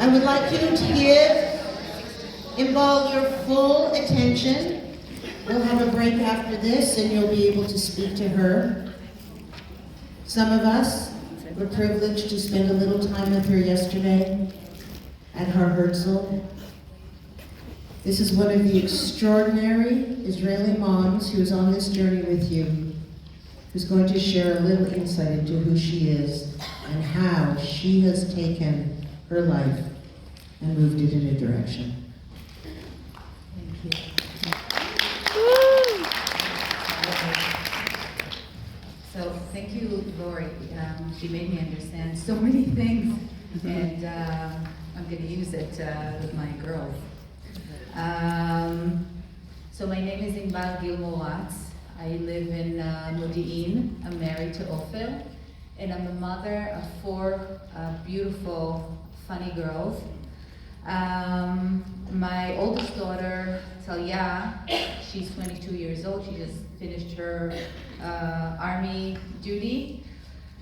I would like you to give Involve your full attention. We'll have a break after this and you'll be able to speak to her. Some of us were privileged to spend a little time with her yesterday at her Herzl. This is one of the extraordinary Israeli moms who is on this journey with you, who's going to share a little insight into who she is and how she has taken her life and moved it in a direction. Thank you. So thank you, Lori. She made me understand so many things, and I'm going to use it with my girls. So my name is Cnbal Gilmor. I live in Modi'in. I'm married to Ofer, and I'm a mother of 4 beautiful, funny girls. My oldest daughter, Talia, she's 22 years old. She just finished her army duty.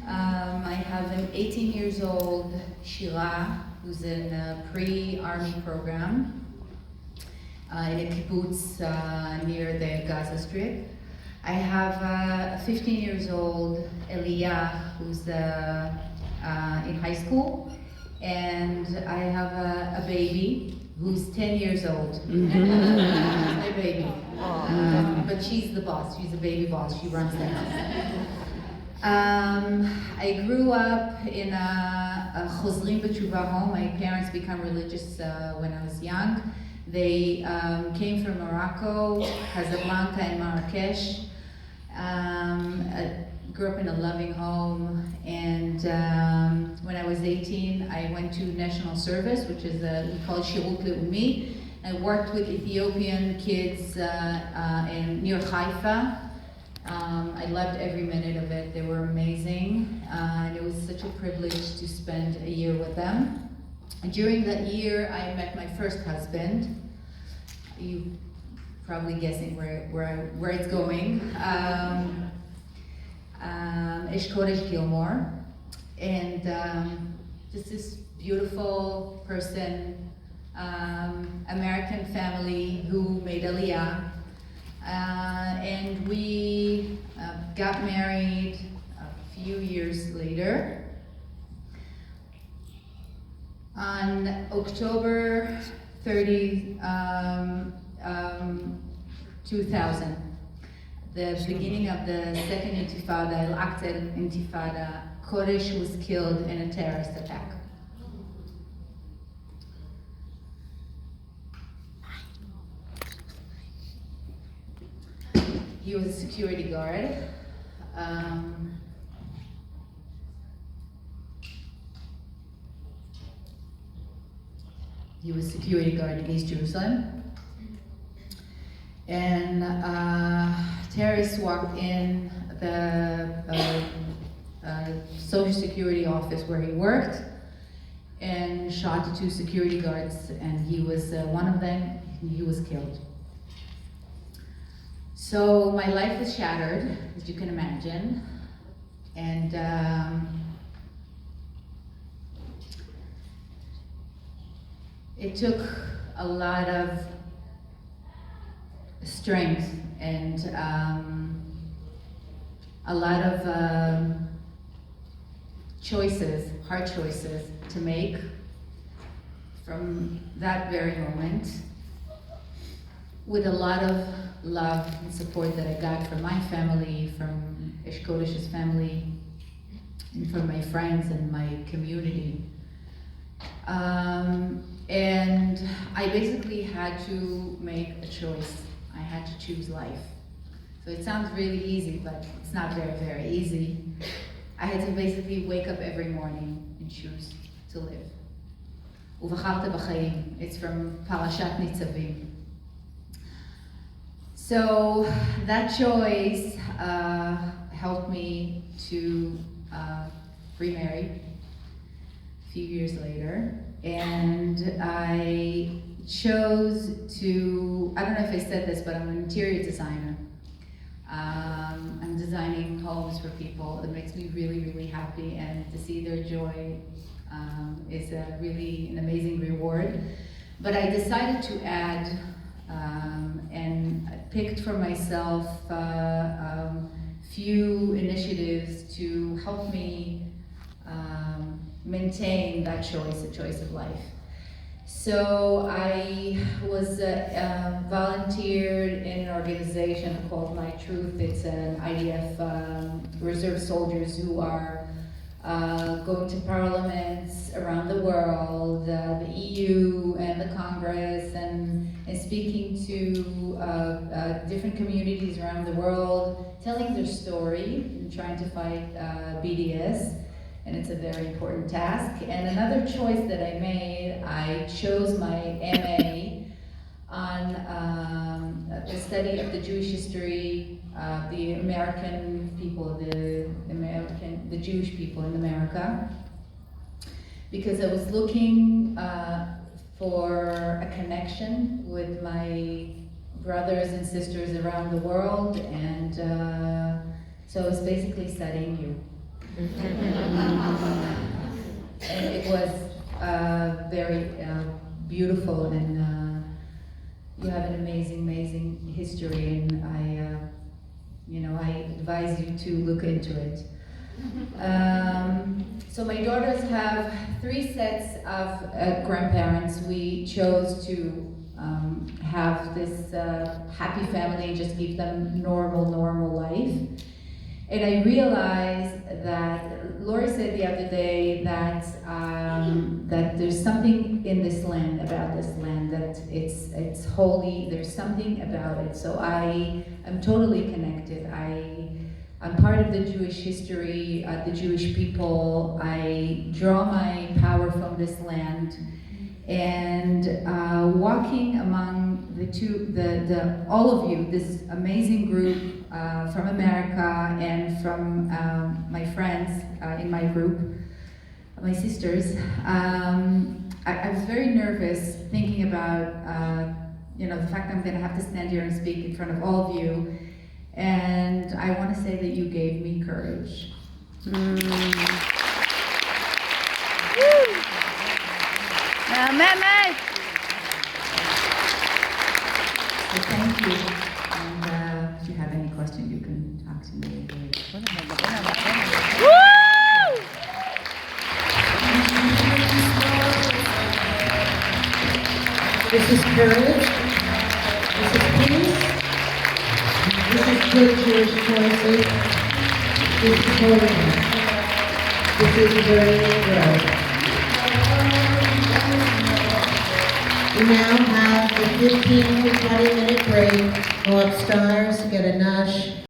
I have an 18 years old Shira, who's in a pre-army program in a kibbutz near the Gaza Strip. I have a 15 years old Eliyah, who's in high school. And I have a baby who's 10 years old. She's my baby. But she's the boss. She's a baby boss. She runs the house. I grew up in a Chozrim B'Tshuva home. My parents became religious when I was young. They came from Morocco, Casablanca, and Marrakesh. I grew up in a loving home, and when I was 18, I went to national service, which is called Shirut Leumi. I worked with Ethiopian kids near Haifa. I loved every minute of it. They were amazing, and it was such a privilege to spend a year with them. And during that year, I met my first husband. You probably guessing where it's going. Gilmore, and just this beautiful person, American family who made Aliyah, and we got married a few years later. On October 30, 2000. The beginning of the second intifada, Al-Aqsa intifada, Kodesh was killed in a terrorist attack. He was a security guard. He was a security guard in East Jerusalem. And terrorists walked in the Social Security office where he worked and shot the 2 security guards, and he was one of them, and he was killed. So my life was shattered, as you can imagine, and it took a lot of strength and a lot of choices, hard choices to make from that very moment, with a lot of love and support that I got from my family, from Ish Kodesh's family, and from my friends and my community. And I basically had to make a choice. I had to choose life. So it sounds really easy, but it's not very, very easy. I had to basically wake up every morning and choose to live. ובחרת בחיים. It's from Parashat Nitzavim. So that choice helped me to remarry a few years later. And I chose to, I don't know if I said this, but I'm an interior designer. I'm designing homes for people. It makes me really, really happy, and to see their joy is really an amazing reward. But I decided to add and I picked for myself few initiatives to help me maintain that choice, the choice of life. So I was volunteered in an organization called My Truth. It's an IDF reserve soldiers who are going to parliaments around the world, the EU and the Congress, and speaking to different communities around the world, telling their story and trying to fight BDS. And it's a very important task. And another choice that I made, I chose my MA on the study of the Jewish history, the American people, the Jewish people in America, because I was looking for a connection with my brothers and sisters around the world, and so I was basically studying you. And it was very beautiful, and you have an amazing history, and I advise you to look into it. So my daughters have 3 sets of grandparents. We chose to have this happy family and just give them normal life. And I realized that Lori said the other day that that there's something in this land, about this land, that it's holy. There's something about it. So I'm totally connected. I'm part of the Jewish history, the Jewish people. I draw my power from this land, and walking among all of you, this amazing group from America and from my friends in my group, my sisters. I was very nervous thinking about the fact that I'm going to have to stand here and speak in front of all of you. And I want to say that you gave me courage. Amen. So thank you. And if you have any questions, you can talk to me. This is courage. This is peace. This is good Jewish choices. This is holiness. This is learning and growth. We now have a 15 to 20 minute break. Go upstairs, get a nash.